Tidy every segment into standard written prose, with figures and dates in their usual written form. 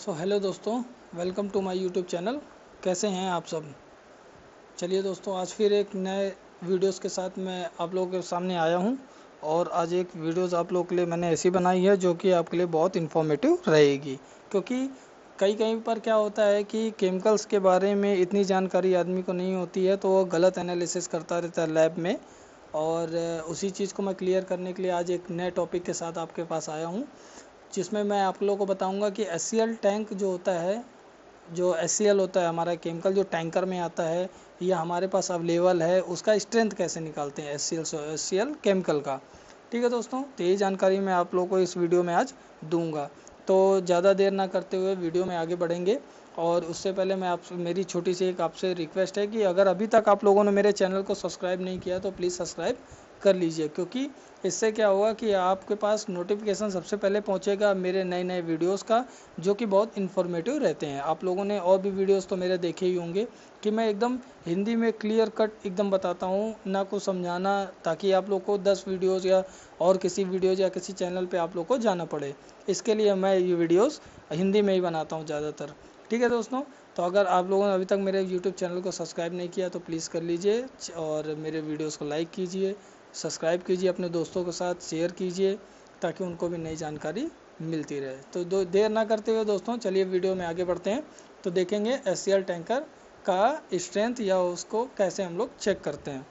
Hello दोस्तों, welcome to my YouTube channel. कैसे हैं आप सब। चलिए दोस्तों, आज फिर एक नए वीडियोस के साथ मैं आप लोगों के सामने आया हूं। और आज एक वीडियोस आप लोगों के लिए मैंने ऐसी बनाई है जो कि आपके लिए बहुत इन्फॉर्मेटिव रहेगी। क्योंकि कई कहीं पर क्या होता है कि केमिकल्स के बारे में इतनी जानकारी आदमी को नहीं होती है, तो वो गलत एनालिसिस करता रहता है लैब में। और उसी चीज़ को मैं क्लियर करने के लिए आज एक नए टॉपिक के साथ आपके पास आया हूँ, जिसमें मैं आप लोगों को बताऊंगा कि एस टैंक जो होता है, जो एस होता है हमारा केमिकल जो टैंकर में आता है या हमारे पास अवेलेबल है, उसका स्ट्रेंथ कैसे निकालते हैं एस केमिकल का। ठीक है दोस्तों, तो यही जानकारी मैं आप लोगों को इस वीडियो में आज दूंगा। तो ज़्यादा देर ना करते हुए वीडियो में आगे बढ़ेंगे। और उससे पहले मैं आप मेरी छोटी सी एक आपसे रिक्वेस्ट है कि अगर अभी तक आप लोगों ने मेरे चैनल को सब्सक्राइब नहीं किया तो प्लीज़ सब्सक्राइब कर लीजिए। क्योंकि इससे क्या होगा कि आपके पास नोटिफिकेशन सबसे पहले पहुंचेगा मेरे नए नए वीडियोस का, जो कि बहुत इन्फॉर्मेटिव रहते हैं। आप लोगों ने और भी वीडियोस तो मेरे देखे ही होंगे कि मैं एकदम हिंदी में क्लियर कट एकदम बताता हूँ, ना कुछ समझाना, ताकि आप लोग को 10 वीडियोस या और किसी वीडियोज़ या किसी चैनल पे आप लोग को जाना पड़े। इसके लिए मैं ये वीडियोस हिंदी में ही बनाता हूँ ज़्यादातर। ठीक है दोस्तों, तो अगर आप लोगों ने अभी तक मेरे यूट्यूब चैनल को सब्सक्राइब नहीं किया तो प्लीज़ कर लीजिए, और मेरे वीडियोस को लाइक कीजिए, सब्सक्राइब कीजिए, अपने दोस्तों के साथ शेयर कीजिए, ताकि उनको भी नई जानकारी मिलती रहे। तो देर ना करते हुए दोस्तों, चलिए वीडियो में आगे बढ़ते हैं। तो देखेंगे एस टैंकर का स्ट्रेंथ या उसको कैसे हम लोग चेक करते हैं।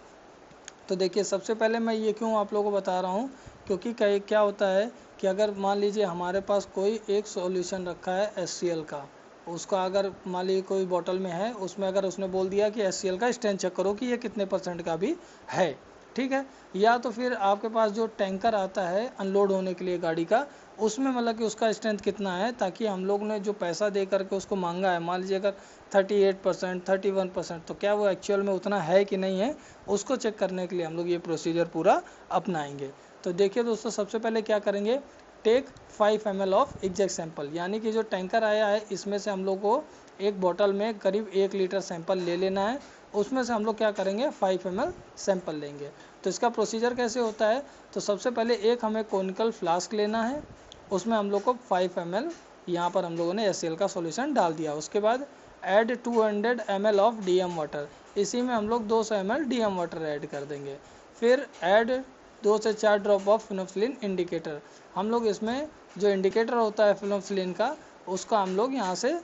तो देखिए, सबसे पहले मैं ये क्यों आप लोगों को बता रहा हूँ, क्योंकि क्या होता है कि अगर मान लीजिए हमारे पास कोई एक सॉल्यूशन रखा है एस का, उसका अगर मान लीजिए कोई बॉटल में है, उसमें अगर उसने बोल दिया कि एस का स्ट्रेंथ चेक करो कि ये कितने % का भी है। ठीक है, या तो फिर आपके पास जो टैंकर आता है अनलोड होने के लिए गाड़ी का, उसमें मतलब कि उसका स्ट्रेंथ कितना है, ताकि हम लोग ने जो पैसा दे करके उसको मांगा है, मान लीजिए अगर 38%, 31%, तो क्या वो एक्चुअल में उतना है कि नहीं है, उसको चेक करने के लिए हम लोग ये प्रोसीजर पूरा अपनाएंगे। तो देखिए दोस्तों, सबसे पहले क्या करेंगे, take 5 ml of exact sample, यानी कि जो टैंकर आया है इसमें से हम लोग को एक बोतल में करीब 1 लीटर सैंपल ले लेना है। उसमें से हम लोग क्या करेंगे, 5 ml सैंपल लेंगे। तो इसका प्रोसीजर कैसे होता है, तो सबसे पहले एक हमें कोनिकल फ्लास्क लेना है, उसमें हम लोग को 5 ml यहाँ पर हम लोगों ने एस का सॉल्यूशन डाल दिया। उसके बाद add 200 ml of DM water, इसी में हम लोग 200 ml DM वाटर ऐड कर देंगे। फिर ऐड 2 से 4 ड्रॉप ऑफ फिनोक्सिलिन इंडिकेटर, हम लोग इसमें जो इंडिकेटर होता है फिनोक्सिलिन का, उसका हम लोग यहाँ से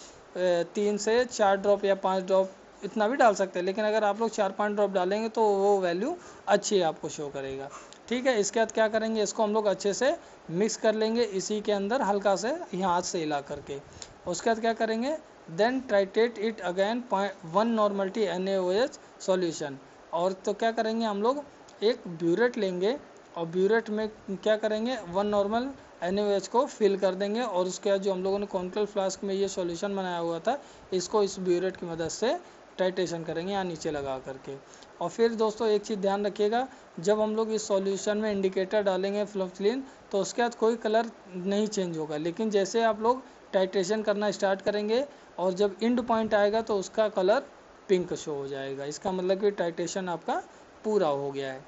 3 से 4 ड्रॉप या 5 ड्रॉप इतना भी डाल सकते हैं, लेकिन अगर आप लोग 4-5 ड्रॉप डालेंगे तो वो वैल्यू अच्छी आपको शो करेगा। ठीक है, इसके बाद क्या करेंगे, इसको हम लोग अच्छे से मिक्स कर लेंगे इसी के अंदर, हल्का से हाथ से हिला करके। उसके बाद क्या करेंगे, then titrate it again 1 normality NaOH solution. और तो क्या करेंगे, हम लोग एक ब्यूरेट लेंगे और ब्यूरेट में क्या करेंगे, 1 नॉर्मल NaOH को फिल कर देंगे। और उसके बाद जो हम लोगों ने कॉन्कल फ्लास्क में ये सॉल्यूशन बनाया हुआ था, इसको इस ब्यूरेट की मदद से टाइट्रेशन करेंगे यहाँ नीचे लगा करके। और फिर दोस्तों एक चीज़ ध्यान रखिएगा, जब हम लोग इस सॉल्यूशन में इंडिकेटर डालेंगे फिनोक्सिलिन, तो उसके बाद कोई कलर नहीं चेंज होगा, लेकिन जैसे आप लोग टाइट्रेशन करना स्टार्ट करेंगे और जब इंड पॉइंट आएगा तो उसका कलर पिंक शो हो जाएगा। इसका मतलब कि टाइट्रेशन आपका पूरा हो गया है।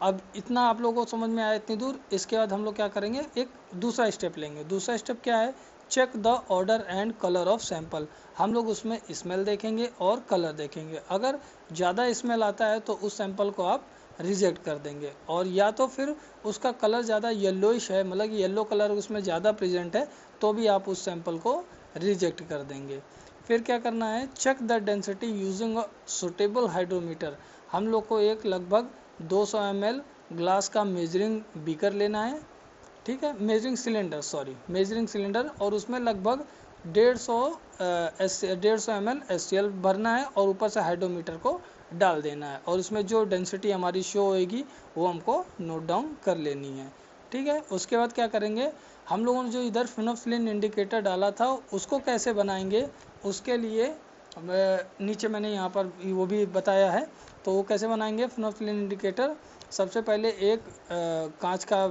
अब इतना आप लोगों को समझ में आया इतनी दूर। इसके बाद हम लोग क्या करेंगे, एक दूसरा स्टेप लेंगे। दूसरा स्टेप क्या है, check the order and colour of sample. हम लोग उसमें स्मेल देखेंगे और कलर देखेंगे। अगर ज़्यादा स्मेल आता है तो उस सैंपल को आप रिजेक्ट कर देंगे, और या तो फिर उसका कलर ज़्यादा येलोइश है, मतलब येलो कलर उसमें ज़्यादा प्रेजेंट है, तो भी आप उस सैंपल को रिजेक्ट कर देंगे। फिर क्या करना है, check the density using a suitable hydrometer. हम लोग को एक लगभग 200 ml ग्लास का मेजरिंग बीकर लेना है। ठीक है, मेजरिंग सिलेंडर, और उसमें लगभग 150 ml HCl भरना है, और ऊपर से हाइड्रोमीटर को डाल देना है, और इसमें जो डेंसिटी हमारी शो होएगी वो हमको नोट डाउन कर लेनी है। ठीक है, उसके बाद क्या करेंगे, हम लोगों ने जो इधर फिनोक्सिलिन इंडिकेटर डाला था उसको कैसे बनाएंगे, उसके लिए नीचे मैंने यहाँ पर वो भी बताया है। तो वो कैसे बनाएंगे फिनोक्सिलिन इंडिकेटर, सबसे पहले एक कांच का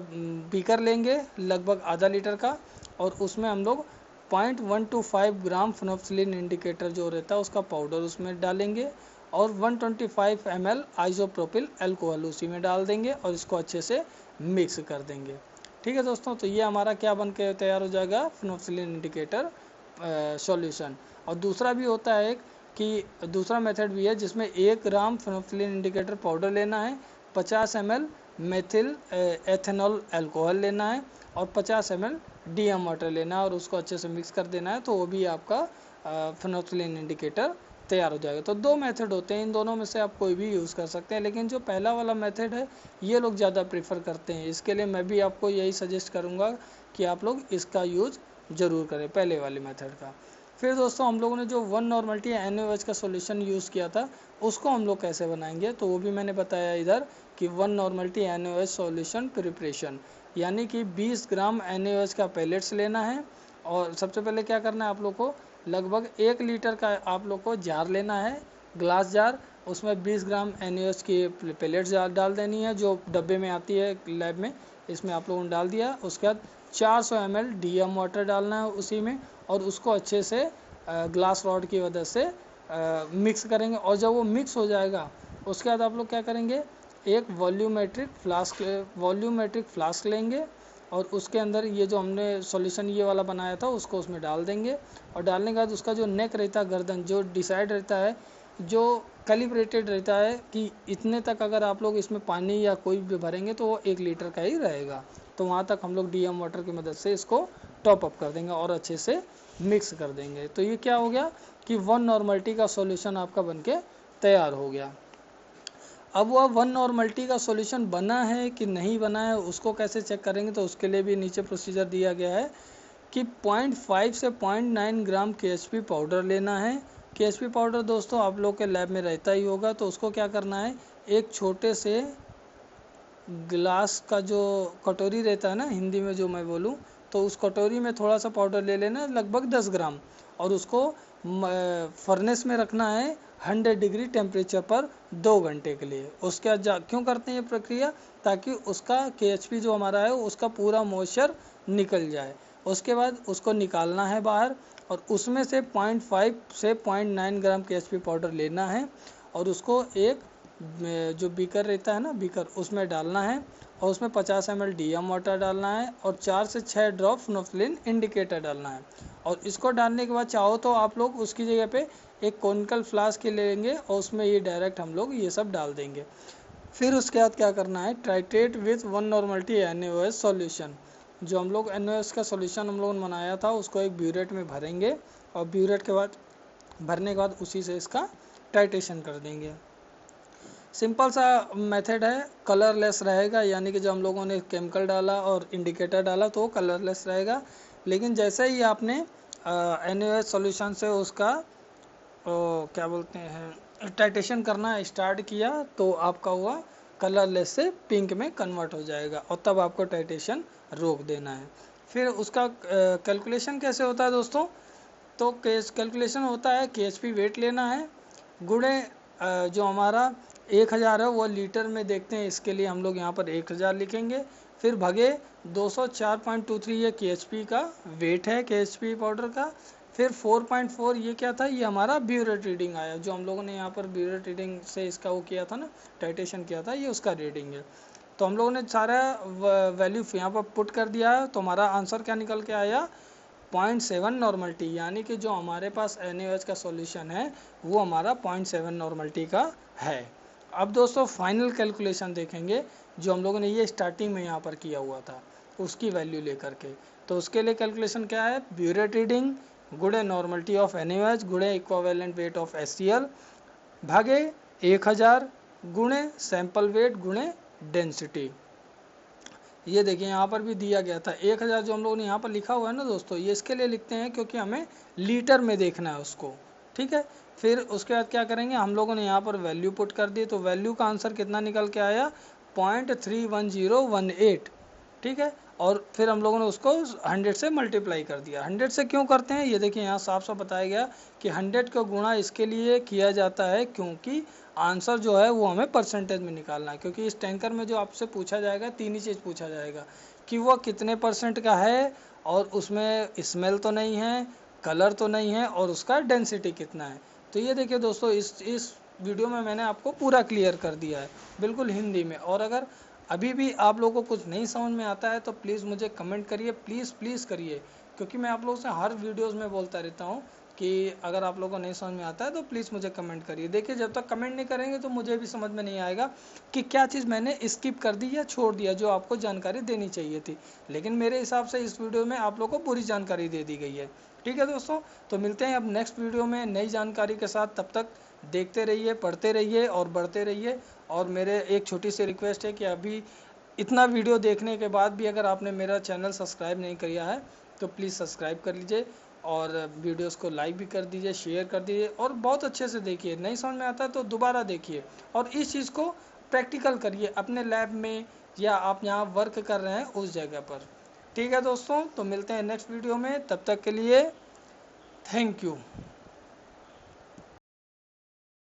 बीकर लेंगे लगभग आधा लीटर का, और उसमें हम लोग 0.125 ग्राम फिनोक्सिलिन इंडिकेटर जो रहता है उसका पाउडर उसमें डालेंगे, और 125 ml आइसोप्रोपिल अल्कोहल उसी में डाल देंगे, और इसको अच्छे से मिक्स कर देंगे। ठीक है दोस्तों, तो ये हमारा क्या बन के तैयार हो जाएगा, फिनोक्सिलिन इंडिकेटर सॉल्यूशन। और दूसरा भी होता है कि दूसरा मेथड भी है जिसमें 1 ग्राम फिनोक्सिलिन इंडिकेटर पाउडर लेना है, 50 ml मेथिल एथेनॉल अल्कोहल लेना है और 50 ml DM वाटर लेना है और उसको अच्छे से मिक्स कर देना है, तो वो भी आपका फिनोक्सिलिन इंडिकेटर तैयार हो जाएगा। तो 2 मेथड होते हैं, इन दोनों में से आप कोई भी यूज़ कर सकते हैं, लेकिन जो पहला वाला मेथड है ये लोग ज़्यादा प्रीफर करते हैं। इसके लिए मैं भी आपको यही सजेस्ट करूँगा कि आप लोग इसका यूज़ ज़रूर करें, पहले वाले मेथड का। फिर दोस्तों हम लोगों ने जो 1 नॉर्मलिटी NaOH का सॉल्यूशन यूज़ किया था उसको हम लोग कैसे बनाएंगे, तो वो भी मैंने बताया इधर कि 1 नॉर्मलिटी NaOH सॉल्यूशन प्रिपरेशन, यानी कि 20 ग्राम NaOH का पैलेट्स लेना है। और सबसे पहले क्या करना है आप लोग को, लगभग 1 लीटर का आप लोग को जार लेना है, ग्लास जार, उसमें 20 ग्राम NaOH की पैलेट्स डाल देनी है जो डब्बे में आती है लैब में, इसमें आप लोगों ने डाल दिया। उसके बाद 400 ml DM वाटर डालना है उसी में और उसको अच्छे से ग्लास रॉड की मदद से मिक्स करेंगे। और जब वो मिक्स हो जाएगा उसके बाद आप लोग क्या करेंगे, एक वॉल्यूमेट्रिक फ्लास्क लेंगे और उसके अंदर ये जो हमने सॉल्यूशन ये वाला बनाया था उसको उसमें डाल देंगे। और डालने के बाद उसका जो नेक रहता है, गर्दन जो डिसाइड रहता है, जो कैलिब्रेटेड रहता है कि इतने तक अगर आप लोग इसमें पानी या कोई भी भरेंगे तो वो 1 लीटर का ही रहेगा, तो वहाँ तक हम लोग DM वाटर की मदद से इसको टॉप अप कर देंगे और अच्छे से मिक्स कर देंगे। तो ये क्या हो गया कि 1 नॉर्मलिटी का सॉल्यूशन आपका बनके तैयार हो गया। अब वह 1 नॉर्मलिटी का सॉल्यूशन बना है कि नहीं बना है उसको कैसे चेक करेंगे, तो उसके लिए भी नीचे प्रोसीजर दिया गया है कि 0.5 से 0.9 ग्राम KHP पाउडर लेना है। KHP पाउडर दोस्तों आप लोग के लैब में रहता ही होगा, तो उसको क्या करना है, एक छोटे से गिलास का जो कटोरी रहता है ना, हिंदी में जो मैं बोलूँ, तो उस कटोरी में थोड़ा सा पाउडर ले लेना, लगभग 10 ग्राम, और उसको फर्नेस में रखना है 100 डिग्री टेम्परेचर पर 2 घंटे के लिए। उसके बाद क्यों करते हैं ये प्रक्रिया, ताकि उसका KHP जो हमारा है उसका पूरा मॉइस्चर निकल जाए। उसके बाद उसको निकालना है बाहर और उसमें से 0.5 से 0.9 ग्राम KHP पाउडर लेना है और उसको एक जो बीकर रहता है ना, बीकर, उसमें डालना है और उसमें 50 ml DM वाटर डालना है और 4 से 6 ड्रॉप फिनोक्सिलिन इंडिकेटर डालना है। और इसको डालने के बाद चाहो तो आप लोग उसकी जगह पे एक कॉनिकल फ्लास्क लेंगे और उसमें ये डायरेक्ट हम लोग ये सब डाल देंगे। फिर उसके बाद क्या करना है, ट्राइट्रेट विथ 1 नॉर्मलिटी NaOH सॉल्यूशन, जो हम लोग NaOH का सॉल्यूशन हम लोगों ने बनाया था उसको एक ब्यूरेट में भरेंगे और ब्यूरेट के बाद भरने के बाद उसी से इसका टाइट्रेशन कर देंगे। सिंपल सा मेथड है, कलरलेस रहेगा, यानी कि जो हम लोगों ने केमिकल डाला और इंडिकेटर डाला तो वो कलरलेस रहेगा। लेकिन जैसे ही आपने NaOH सॉल्यूशन से उसका क्या बोलते हैं टाइट्रेशन करना स्टार्ट किया तो आपका हुआ कलरलेस से पिंक में कन्वर्ट हो जाएगा और तब आपको टाइट्रेशन रोक देना है। फिर उसका कैलकुलेशन कैसे होता है दोस्तों, तो कैलकुलेशन होता है KHP वेट लेना है, गुणे जो हमारा 1000 है वो लीटर में देखते हैं, इसके लिए हम लोग यहाँ पर 1000 लिखेंगे, फिर भगे 204.23 ये KHP का वेट है KHP पाउडर का, फिर 4.4 ये क्या था, ये हमारा ब्यूरेट रीडिंग आया, जो हम लोगों ने यहाँ पर ब्यूरेट रीडिंग से इसका वो किया था ना, टाइट्रेशन किया था, ये उसका रीडिंग है। तो हम लोगों ने सारा वैल्यू यहाँ पर पुट कर दिया है, तो हमारा आंसर क्या निकल के आया, 0.7 नॉर्मलिटी, यानी कि जो हमारे पास NaOH का सॉल्यूशन है वो हमारा 0.7 नॉर्मलिटी का है। अब दोस्तों फाइनल कैलकुलेशन देखेंगे जो हम लोगों ने ये स्टार्टिंग में यहाँ पर किया हुआ था उसकी वैल्यू लेकर के। तो उसके लिए कैलकुलेशन क्या है, ब्यूरेट रीडिंग गुणे नॉर्मलिटी ऑफ NaOH गुणे इक्विवेलेंट वेट ऑफ HCl भागे 1000 गुणे सैंपल वेट गुणे डेंसिटी। ये देखिए यहाँ पर भी दिया गया था 1000 जो हम लोगों ने यहाँ पर लिखा हुआ है ना दोस्तों, ये इसके लिए लिखते हैं क्योंकि हमें लीटर में देखना है उसको, ठीक है। फिर उसके बाद क्या करेंगे, हम लोगों ने यहाँ पर वैल्यू पुट कर दी, तो वैल्यू का आंसर कितना निकल के आया 0.31018, ठीक है। और फिर हम लोगों ने उसको 100 से मल्टीप्लाई कर दिया। 100 से क्यों करते हैं, ये देखिए यहाँ साफ साफ बताया गया कि 100 का गुणा इसके लिए किया जाता है क्योंकि आंसर जो है वो हमें परसेंटेज में निकालना है, क्योंकि इस टैंकर में जो आपसे पूछा जाएगा 3 ही चीज़ पूछा जाएगा कि वो कितने % का है और उसमें स्मेल तो नहीं है, कलर तो नहीं है और उसका डेंसिटी कितना है। तो ये देखिए दोस्तों इस वीडियो में मैंने आपको पूरा क्लियर कर दिया है बिल्कुल हिंदी में। और अगर अभी भी आप लोगों को कुछ नहीं समझ में आता है तो प्लीज़ मुझे कमेंट करिए, प्लीज़ प्लीज़ करिए, क्योंकि मैं आप लोगों से हर वीडियोस में बोलता रहता हूँ कि अगर आप लोगों को नहीं समझ में आता है तो प्लीज़ मुझे कमेंट करिए। देखिए, जब तक कमेंट नहीं करेंगे तो मुझे भी समझ में नहीं आएगा कि क्या चीज़ मैंने स्किप कर दी या छोड़ दिया जो आपको जानकारी देनी चाहिए थी। लेकिन मेरे हिसाब से इस वीडियो में आप लोगों को पूरी जानकारी दे दी गई है। ठीक है दोस्तों, तो मिलते हैं अब नेक्स्ट वीडियो में नई जानकारी के साथ। तब तक देखते रहिए, पढ़ते रहिए और बढ़ते रहिए। और मेरे एक छोटी सी रिक्वेस्ट है कि अभी इतना वीडियो देखने के बाद भी अगर आपने मेरा चैनल सब्सक्राइब नहीं किया है तो प्लीज़ सब्सक्राइब कर लीजिए और वीडियोस को लाइक भी कर दीजिए, शेयर कर दीजिए और बहुत अच्छे से देखिए। नहीं समझ में आता तो दोबारा देखिए और इस चीज़ को प्रैक्टिकल करिए अपने लैब में या आप यहाँ वर्क कर रहे हैं उस जगह पर। ठीक है दोस्तों, तो मिलते हैं नेक्स्ट वीडियो में। तब तक के लिए थैंक यू।